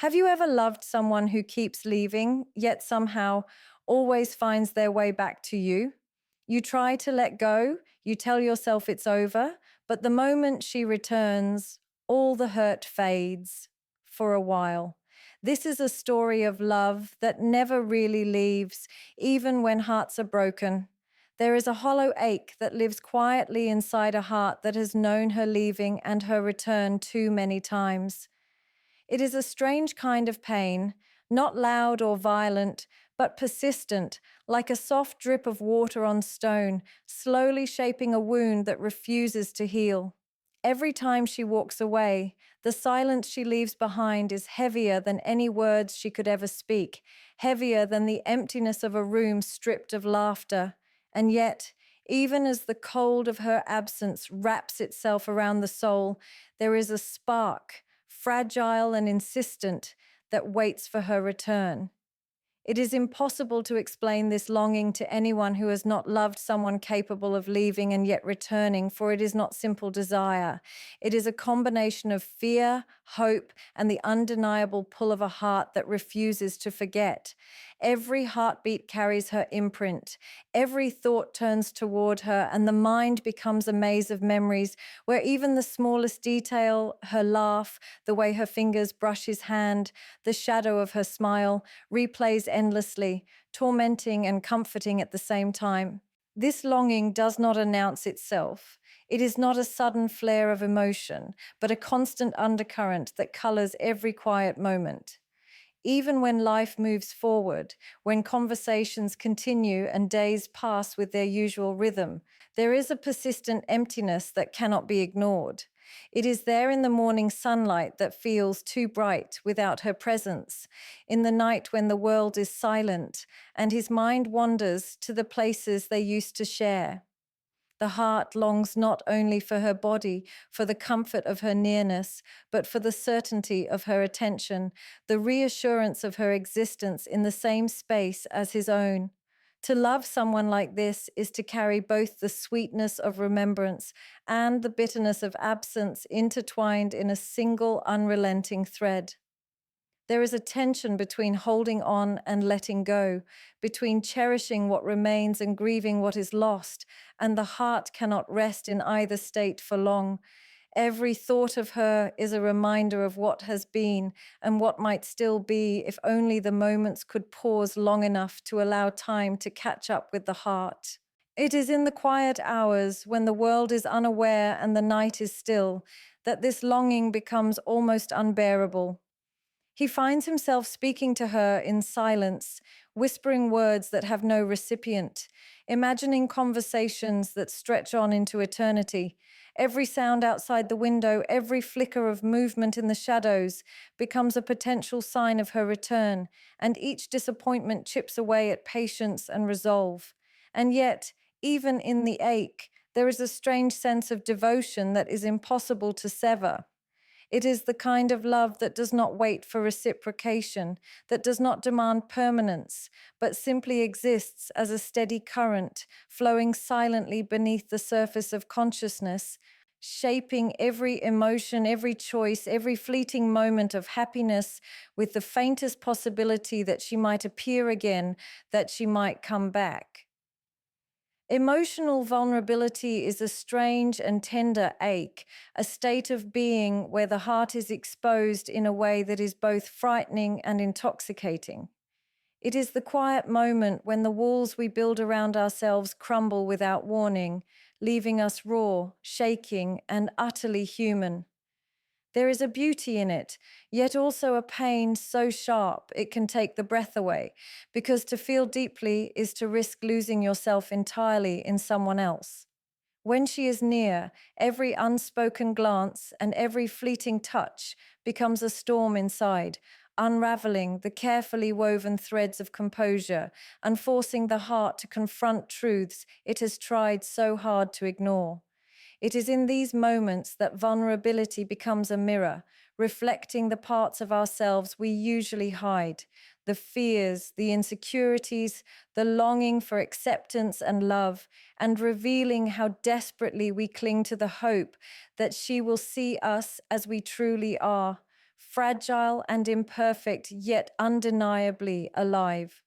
Have you ever loved someone who keeps leaving, yet somehow always finds their way back to you? You try to let go, you tell yourself it's over, but the moment she returns, all the hurt fades for a while. This is a story of love that never really leaves, even when hearts are broken. There is a hollow ache that lives quietly inside a heart that has known her leaving and her return too many times. It is a strange kind of pain, not loud or violent, but persistent, like a soft drip of water on stone, slowly shaping a wound that refuses to heal. Every time she walks away, the silence she leaves behind is heavier than any words she could ever speak, heavier than the emptiness of a room stripped of laughter. And yet, even as the cold of her absence wraps itself around the soul, there is a spark, fragile and insistent, that waits for her return. It is impossible to explain this longing to anyone who has not loved someone capable of leaving and yet returning, for it is not simple desire. It is a combination of fear, hope, and the undeniable pull of a heart that refuses to forget. Every heartbeat carries her imprint. Every thought turns toward her, and the mind becomes a maze of memories where even the smallest detail, her laugh, the way her fingers brush his hand, the shadow of her smile, replays endlessly, tormenting and comforting at the same time. This longing does not announce itself. It is not a sudden flare of emotion, but a constant undercurrent that colors every quiet moment. Even when life moves forward, when conversations continue and days pass with their usual rhythm, there is a persistent emptiness that cannot be ignored. It is there in the morning sunlight that feels too bright without her presence, in the night when the world is silent and his mind wanders to the places they used to share. The heart longs not only for her body, for the comfort of her nearness, but for the certainty of her attention, the reassurance of her existence in the same space as his own. To love someone like this is to carry both the sweetness of remembrance and the bitterness of absence intertwined in a single unrelenting thread. There is a tension between holding on and letting go, between cherishing what remains and grieving what is lost, and the heart cannot rest in either state for long. Every thought of her is a reminder of what has been and what might still be if only the moments could pause long enough to allow time to catch up with the heart. It is in the quiet hours, when the world is unaware and the night is still, that this longing becomes almost unbearable. He finds himself speaking to her in silence, whispering words that have no recipient, imagining conversations that stretch on into eternity. Every sound outside the window, every flicker of movement in the shadows becomes a potential sign of her return, and each disappointment chips away at patience and resolve. And yet, even in the ache, there is a strange sense of devotion that is impossible to sever. It is the kind of love that does not wait for reciprocation, that does not demand permanence, but simply exists as a steady current, flowing silently beneath the surface of consciousness, shaping every emotion, every choice, every fleeting moment of happiness with the faintest possibility that she might appear again, that she might come back. Emotional vulnerability is a strange and tender ache, a state of being where the heart is exposed in a way that is both frightening and intoxicating. It is the quiet moment when the walls we build around ourselves crumble without warning, leaving us raw, shaking, and utterly human. There is a beauty in it, yet also a pain so sharp it can take the breath away, because to feel deeply is to risk losing yourself entirely in someone else. When she is near, every unspoken glance and every fleeting touch becomes a storm inside, unraveling the carefully woven threads of composure and forcing the heart to confront truths it has tried so hard to ignore. It is in these moments that vulnerability becomes a mirror, reflecting the parts of ourselves we usually hide, the fears, the insecurities, the longing for acceptance and love, and revealing how desperately we cling to the hope that she will see us as we truly are, fragile and imperfect, yet undeniably alive.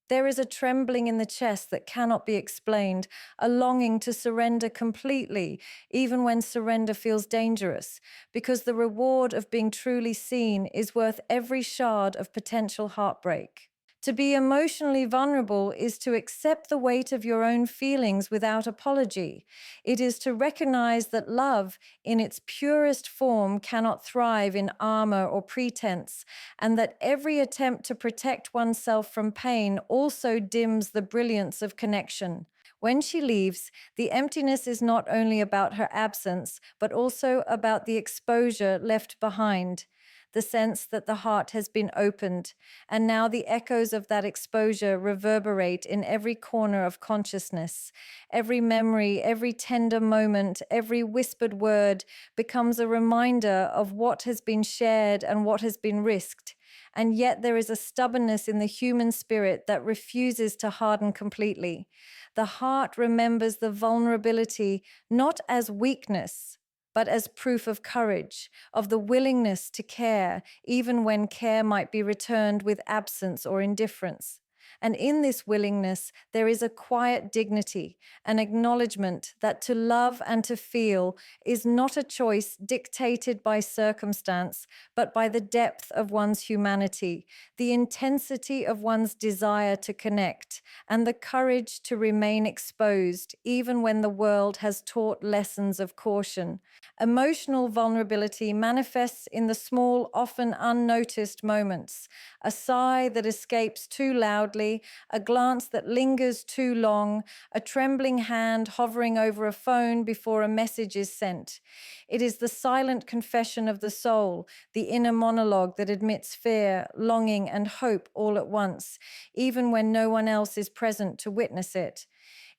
There is a trembling in the chest that cannot be explained, a longing to surrender completely, even when surrender feels dangerous, because the reward of being truly seen is worth every shard of potential heartbreak. To be emotionally vulnerable is to accept the weight of your own feelings without apology. It is to recognize that love, in its purest form, cannot thrive in armor or pretense, and that every attempt to protect oneself from pain also dims the brilliance of connection. When she leaves, the emptiness is not only about her absence, but also about the exposure left behind, the sense that the heart has been opened, and now the echoes of that exposure reverberate in every corner of consciousness. Every memory, every tender moment, every whispered word becomes a reminder of what has been shared and what has been risked. And yet there is a stubbornness in the human spirit that refuses to harden completely. The heart remembers the vulnerability not as weakness, but as proof of courage, of the willingness to care, even when care might be returned with absence or indifference. And in this willingness, there is a quiet dignity, an acknowledgement that to love and to feel is not a choice dictated by circumstance, but by the depth of one's humanity, the intensity of one's desire to connect, and the courage to remain exposed, even when the world has taught lessons of caution. Emotional vulnerability manifests in the small, often unnoticed moments: a sigh that escapes too loudly, a glance that lingers too long, a trembling hand hovering over a phone before a message is sent. It is the silent confession of the soul, the inner monologue that admits fear, longing, and hope all at once, even when no one else is present to witness it.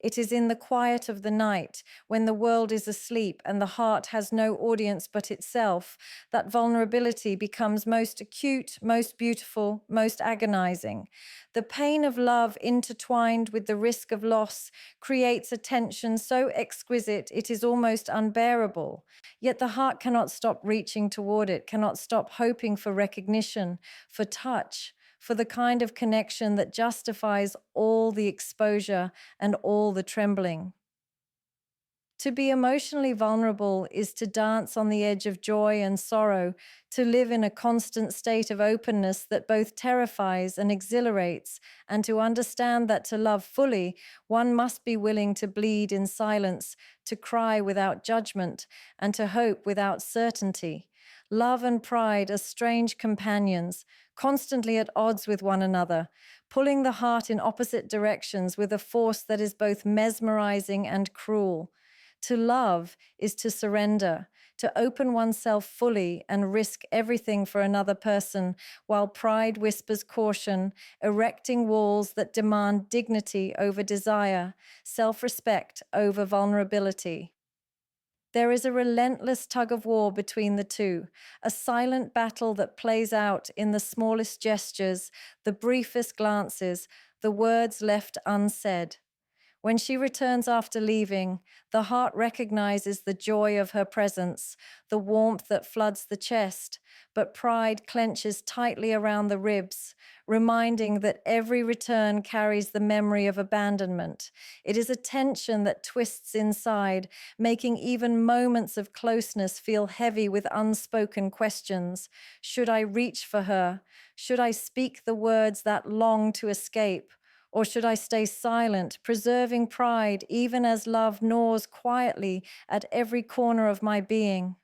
It is in the quiet of the night, when the world is asleep and the heart has no audience but itself, that vulnerability becomes most acute, most beautiful, most agonizing. The pain of love intertwined with the risk of loss creates a tension so exquisite it is almost unbearable. Yet the heart cannot stop reaching toward it, cannot stop hoping for recognition, for touch, for the kind of connection that justifies all the exposure and all the trembling. To be emotionally vulnerable is to dance on the edge of joy and sorrow, to live in a constant state of openness that both terrifies and exhilarates, and to understand that to love fully, one must be willing to bleed in silence, to cry without judgment, and to hope without certainty. Love and pride are strange companions, constantly at odds with one another, pulling the heart in opposite directions with a force that is both mesmerizing and cruel. To love is to surrender, to open oneself fully and risk everything for another person, while pride whispers caution, erecting walls that demand dignity over desire, self-respect over vulnerability. There is a relentless tug of war between the two, a silent battle that plays out in the smallest gestures, the briefest glances, the words left unsaid. When she returns after leaving, the heart recognizes the joy of her presence, the warmth that floods the chest, but pride clenches tightly around the ribs, reminding that every return carries the memory of abandonment. It is a tension that twists inside, making even moments of closeness feel heavy with unspoken questions. Should I reach for her? Should I speak the words that long to escape? Or should I stay silent, preserving pride even as love gnaws quietly at every corner of my being?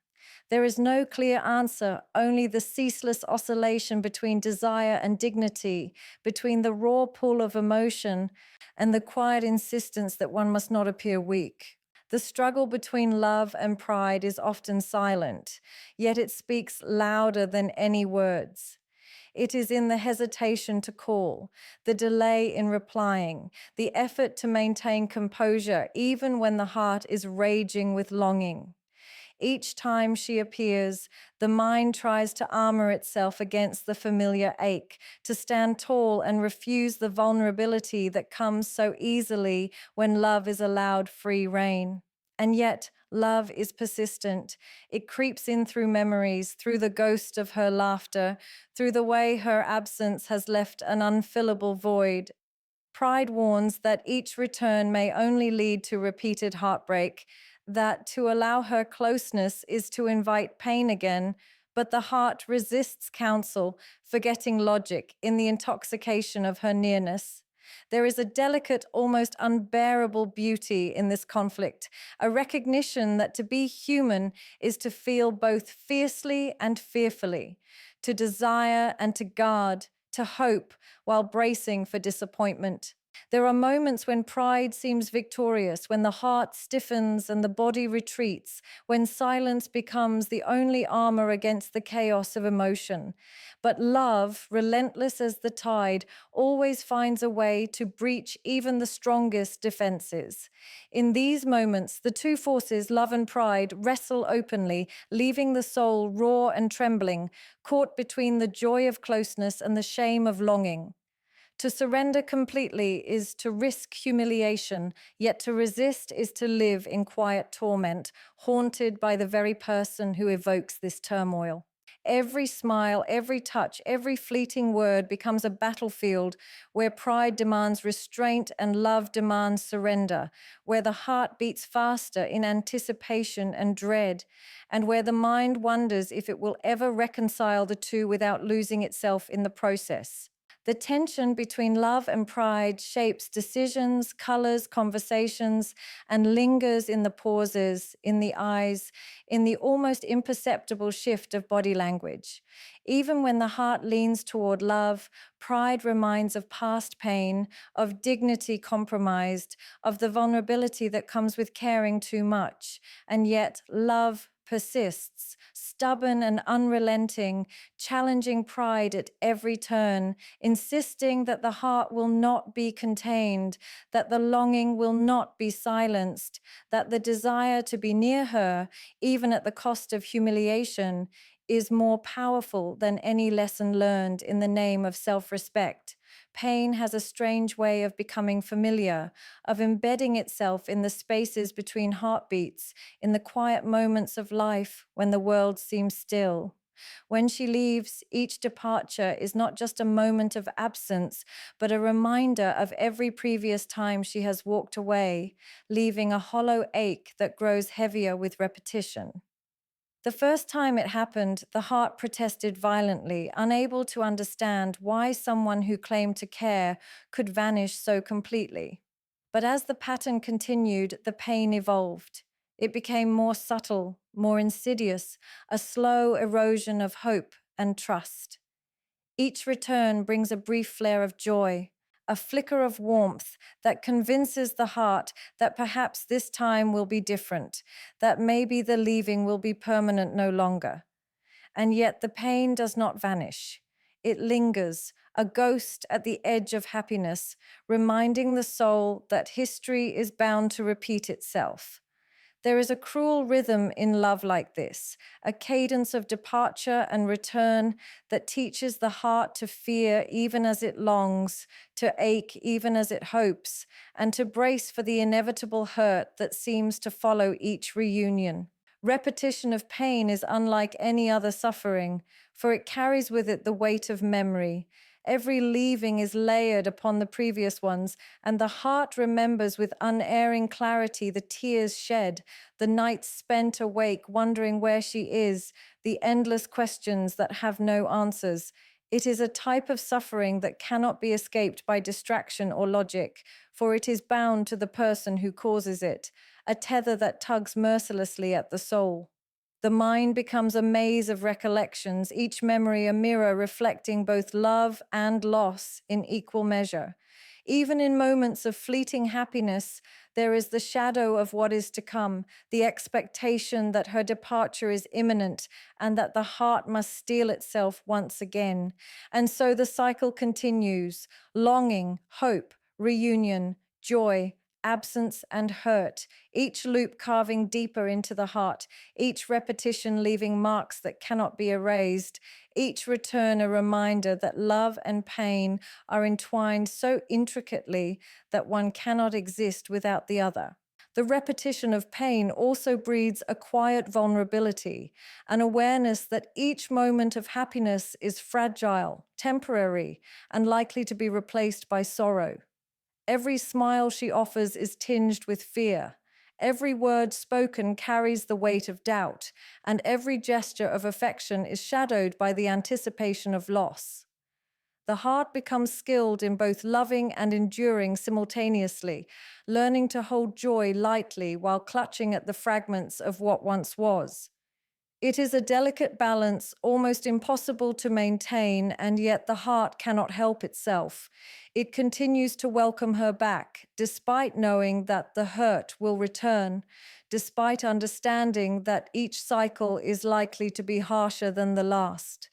There is no clear answer, only the ceaseless oscillation between desire and dignity, between the raw pull of emotion and the quiet insistence that one must not appear weak. The struggle between love and pride is often silent, yet it speaks louder than any words. It is in the hesitation to call, the delay in replying, the effort to maintain composure even when the heart is raging with longing. Each time she appears, the mind tries to armor itself against the familiar ache, to stand tall and refuse the vulnerability that comes so easily when love is allowed free rein. And yet, Love is persistent. It creeps in through memories, through the ghost of her laughter, through the way her absence has left an unfillable void. Pride warns that each return may only lead to repeated heartbreak, that to allow her closeness is to invite pain again, but the heart resists counsel, forgetting logic in the intoxication of her nearness. There is a delicate, almost unbearable beauty in this conflict, a recognition that to be human is to feel both fiercely and fearfully, to desire and to guard, to hope while bracing for disappointment. There are moments when pride seems victorious, when the heart stiffens and the body retreats, when silence becomes the only armor against the chaos of emotion. But love, relentless as the tide, always finds a way to breach even the strongest defenses. In these moments, the two forces, love and pride, wrestle openly, leaving the soul raw and trembling, caught between the joy of closeness and the shame of longing. To surrender completely is to risk humiliation, yet to resist is to live in quiet torment, haunted by the very person who evokes this turmoil. Every smile, every touch, every fleeting word becomes a battlefield where pride demands restraint and love demands surrender, where the heart beats faster in anticipation and dread, and where the mind wonders if it will ever reconcile the two without losing itself in the process. The tension between love and pride shapes decisions, colors, conversations, and lingers in the pauses, in the eyes, in the almost imperceptible shift of body language. Even when the heart leans toward love, pride reminds of past pain, of dignity compromised, of the vulnerability that comes with caring too much. And yet, love persists, stubborn and unrelenting, challenging pride at every turn, insisting that the heart will not be contained, that the longing will not be silenced, that the desire to be near her, even at the cost of humiliation, is more powerful than any lesson learned in the name of self-respect. Pain has a strange way of becoming familiar, of embedding itself in the spaces between heartbeats, in the quiet moments of life when the world seems still. When she leaves, each departure is not just a moment of absence, but a reminder of every previous time she has walked away, leaving a hollow ache that grows heavier with repetition. The first time it happened, the heart protested violently, unable to understand why someone who claimed to care could vanish so completely. But as the pattern continued, the pain evolved. It became more subtle, more insidious, a slow erosion of hope and trust. Each return brings a brief flare of joy, a flicker of warmth that convinces the heart that perhaps this time will be different, that maybe the leaving will be permanent no longer. And yet the pain does not vanish. It lingers, a ghost at the edge of happiness, reminding the soul that history is bound to repeat itself. There is a cruel rhythm in love like this, a cadence of departure and return that teaches the heart to fear even as it longs, to ache even as it hopes, and to brace for the inevitable hurt that seems to follow each reunion. Repetition of pain is unlike any other suffering, for it carries with it the weight of memory. Every leaving is layered upon the previous ones, and the heart remembers with unerring clarity the tears shed, the nights spent awake wondering where she is, the endless questions that have no answers. It is a type of suffering that cannot be escaped by distraction or logic, for it is bound to the person who causes it, a tether that tugs mercilessly at the soul. The mind becomes a maze of recollections, each memory a mirror reflecting both love and loss in equal measure. Even in moments of fleeting happiness, there is the shadow of what is to come, the expectation that her departure is imminent and that the heart must steel itself once again. And so the cycle continues: longing, hope, reunion, joy, absence, and hurt, each loop carving deeper into the heart, each repetition leaving marks that cannot be erased, each return a reminder that love and pain are entwined so intricately that one cannot exist without the other. The repetition of pain also breeds a quiet vulnerability, an awareness that each moment of happiness is fragile, temporary, and likely to be replaced by sorrow. Every smile she offers is tinged with fear. Every word spoken carries the weight of doubt, and every gesture of affection is shadowed by the anticipation of loss. The heart becomes skilled in both loving and enduring simultaneously, learning to hold joy lightly while clutching at the fragments of what once was. It is a delicate balance, almost impossible to maintain, and yet the heart cannot help itself. It continues to welcome her back, despite knowing that the hurt will return, despite understanding that each cycle is likely to be harsher than the last.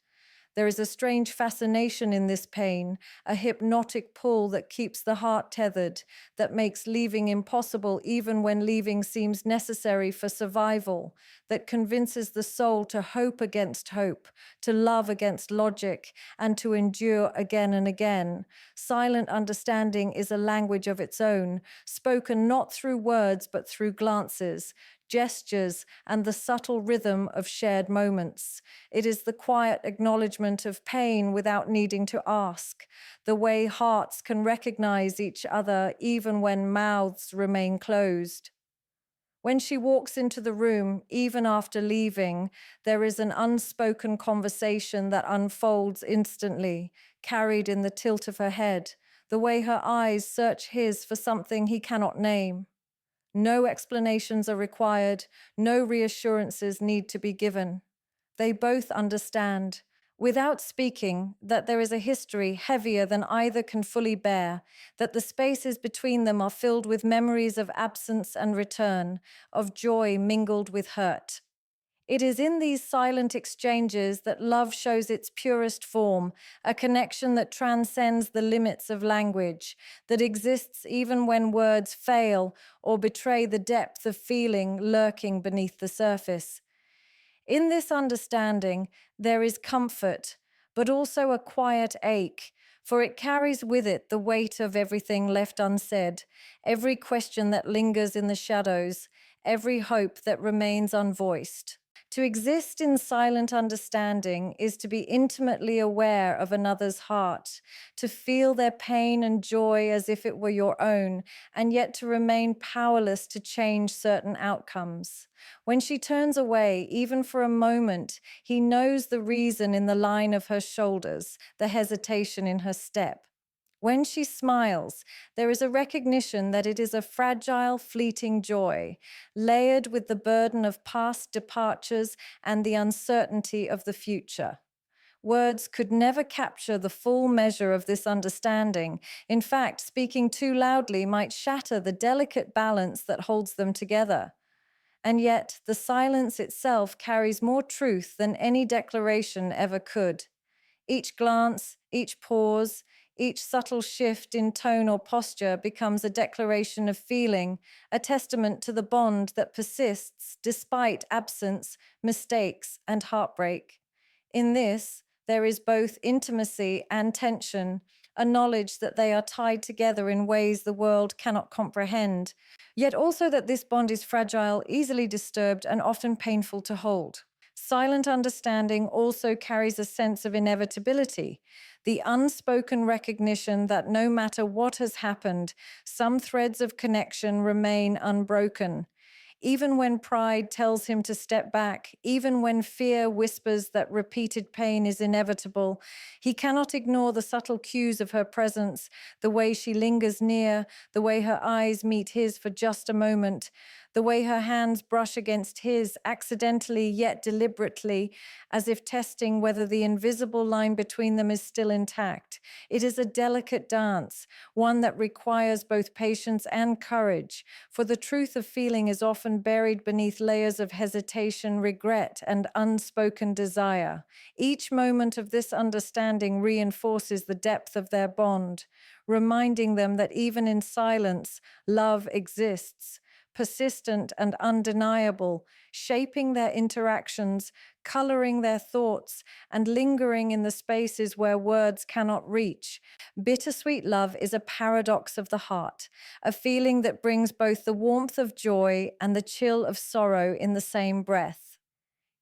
There is a strange fascination in this pain, a hypnotic pull that keeps the heart tethered, that makes leaving impossible even when leaving seems necessary for survival, that convinces the soul to hope against hope, to love against logic, and to endure again and again. Silent understanding is a language of its own, spoken not through words but through glances, gestures, and the subtle rhythm of shared moments. It is the quiet acknowledgement of pain without needing to ask, the way hearts can recognize each other even when mouths remain closed. When she walks into the room, even after leaving, there is an unspoken conversation that unfolds instantly, carried in the tilt of her head, the way her eyes search his for something he cannot name. No explanations are required, no reassurances need to be given. They both understand, without speaking, that there is a history heavier than either can fully bear, that the spaces between them are filled with memories of absence and return, of joy mingled with hurt. It is in these silent exchanges that love shows its purest form, a connection that transcends the limits of language, that exists even when words fail or betray the depth of feeling lurking beneath the surface. In this understanding, there is comfort, but also a quiet ache, for it carries with it the weight of everything left unsaid, every question that lingers in the shadows, every hope that remains unvoiced. To exist in silent understanding is to be intimately aware of another's heart, to feel their pain and joy as if it were your own, and yet to remain powerless to change certain outcomes. When she turns away, even for a moment, he knows the reason in the line of her shoulders, the hesitation in her step. When she smiles, there is a recognition that it is a fragile, fleeting joy, layered with the burden of past departures and the uncertainty of the future. Words could never capture the full measure of this understanding. In fact, speaking too loudly might shatter the delicate balance that holds them together. And yet, the silence itself carries more truth than any declaration ever could. Each glance, each pause, each subtle shift in tone or posture becomes a declaration of feeling, a testament to the bond that persists despite absence, mistakes, and heartbreak. In this, there is both intimacy and tension, a knowledge that they are tied together in ways the world cannot comprehend, yet also that this bond is fragile, easily disturbed, and often painful to hold. Silent understanding also carries a sense of inevitability, the unspoken recognition that no matter what has happened, some threads of connection remain unbroken. Even when pride tells him to step back, even when fear whispers that repeated pain is inevitable, he cannot ignore the subtle cues of her presence, the way she lingers near, the way her eyes meet his for just a moment, the way her hands brush against his, accidentally yet deliberately, as if testing whether the invisible line between them is still intact. It is a delicate dance, one that requires both patience and courage, for the truth of feeling is often buried beneath layers of hesitation, regret, and unspoken desire. Each moment of this understanding reinforces the depth of their bond, reminding them that even in silence, love exists, persistent, and undeniable, shaping their interactions, coloring their thoughts, and lingering in the spaces where words cannot reach. Bittersweet love is a paradox of the heart, a feeling that brings both the warmth of joy and the chill of sorrow in the same breath.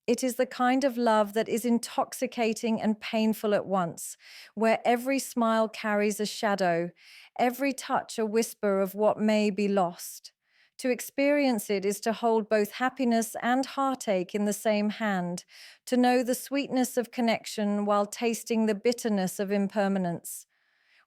It is the kind of love that is intoxicating and painful at once, where every smile carries a shadow, every touch a whisper of what may be lost. To experience it is to hold both happiness and heartache in the same hand, to know the sweetness of connection while tasting the bitterness of impermanence.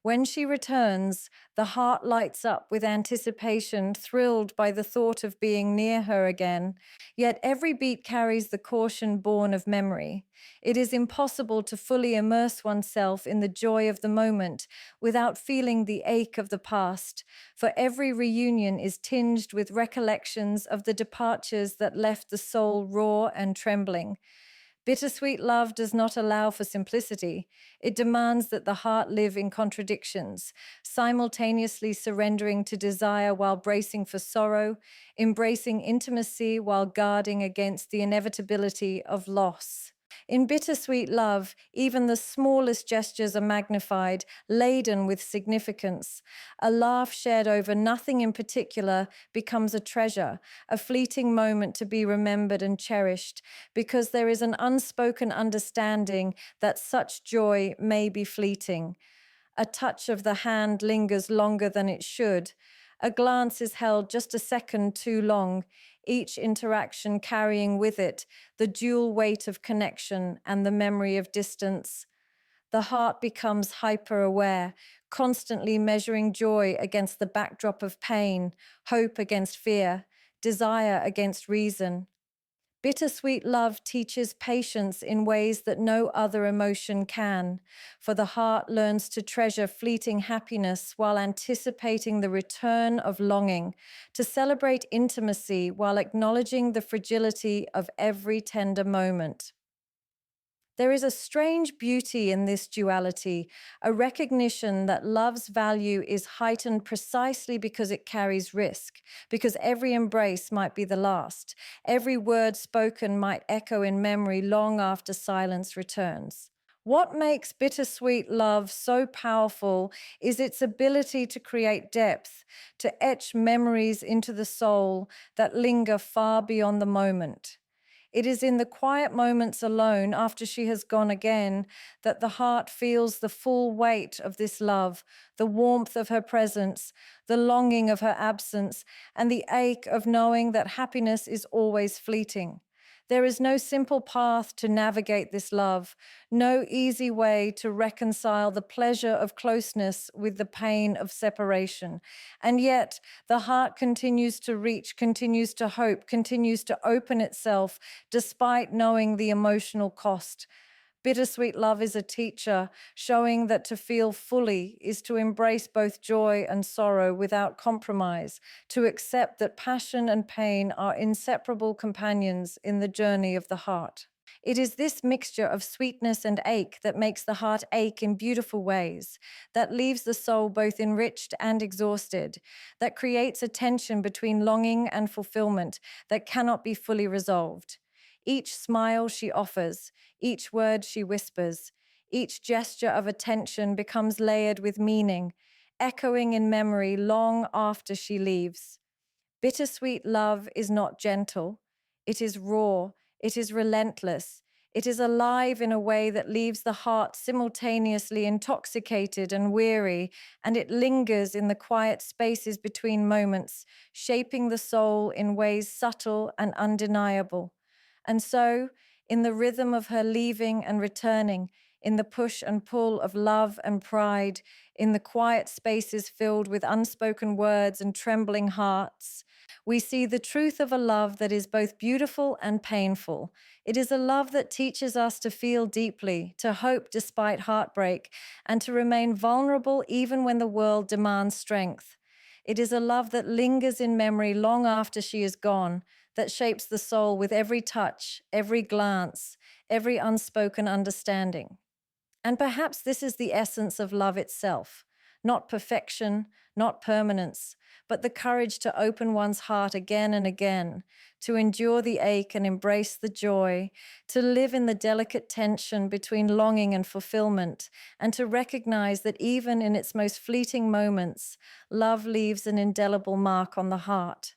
When she returns, the heart lights up with anticipation, thrilled by the thought of being near her again. Yet every beat carries the caution born of memory. It is impossible to fully immerse oneself in the joy of the moment without feeling the ache of the past, for every reunion is tinged with recollections of the departures that left the soul raw and trembling. Bittersweet love does not allow for simplicity. It demands that the heart live in contradictions, simultaneously surrendering to desire while bracing for sorrow, embracing intimacy while guarding against the inevitability of loss. In bittersweet love, even the smallest gestures are magnified, laden with significance. A laugh shared over nothing in particular becomes a treasure, a fleeting moment to be remembered and cherished, because there is an unspoken understanding that such joy may be fleeting. A touch of the hand lingers longer than it should. A glance is held just a second too long, each interaction carrying with it the dual weight of connection and the memory of distance. The heart becomes hyper aware, constantly measuring joy against the backdrop of pain, hope against fear, desire against reason. Bittersweet love teaches patience in ways that no other emotion can, for the heart learns to treasure fleeting happiness while anticipating the return of longing, to celebrate intimacy while acknowledging the fragility of every tender moment. There is a strange beauty in this duality, a recognition that love's value is heightened precisely because it carries risk, because every embrace might be the last, every word spoken might echo in memory long after silence returns. What makes bittersweet love so powerful is its ability to create depth, to etch memories into the soul that linger far beyond the moment. It is in the quiet moments alone after she has gone again that the heart feels the full weight of this love, the warmth of her presence, the longing of her absence, and the ache of knowing that happiness is always fleeting. There is no simple path to navigate this love, no easy way to reconcile the pleasure of closeness with the pain of separation. And yet, the heart continues to reach, continues to hope, continues to open itself, despite knowing the emotional cost. Bittersweet love is a teacher, showing that to feel fully is to embrace both joy and sorrow without compromise, to accept that passion and pain are inseparable companions in the journey of the heart. It is this mixture of sweetness and ache that makes the heart ache in beautiful ways, that leaves the soul both enriched and exhausted, that creates a tension between longing and fulfillment that cannot be fully resolved. Each smile she offers, each word she whispers, each gesture of attention becomes layered with meaning, echoing in memory long after she leaves. Bittersweet love is not gentle. It is raw. It is relentless. It is alive in a way that leaves the heart simultaneously intoxicated and weary, and it lingers in the quiet spaces between moments, shaping the soul in ways subtle and undeniable. And so, in the rhythm of her leaving and returning, in the push and pull of love and pride, in the quiet spaces filled with unspoken words and trembling hearts, we see the truth of a love that is both beautiful and painful. It is a love that teaches us to feel deeply, to hope despite heartbreak, and to remain vulnerable even when the world demands strength. It is a love that lingers in memory long after she is gone, that shapes the soul with every touch, every glance, every unspoken understanding. And perhaps this is the essence of love itself, not perfection, not permanence, but the courage to open one's heart again and again, to endure the ache and embrace the joy, to live in the delicate tension between longing and fulfillment, and to recognize that even in its most fleeting moments, love leaves an indelible mark on the heart.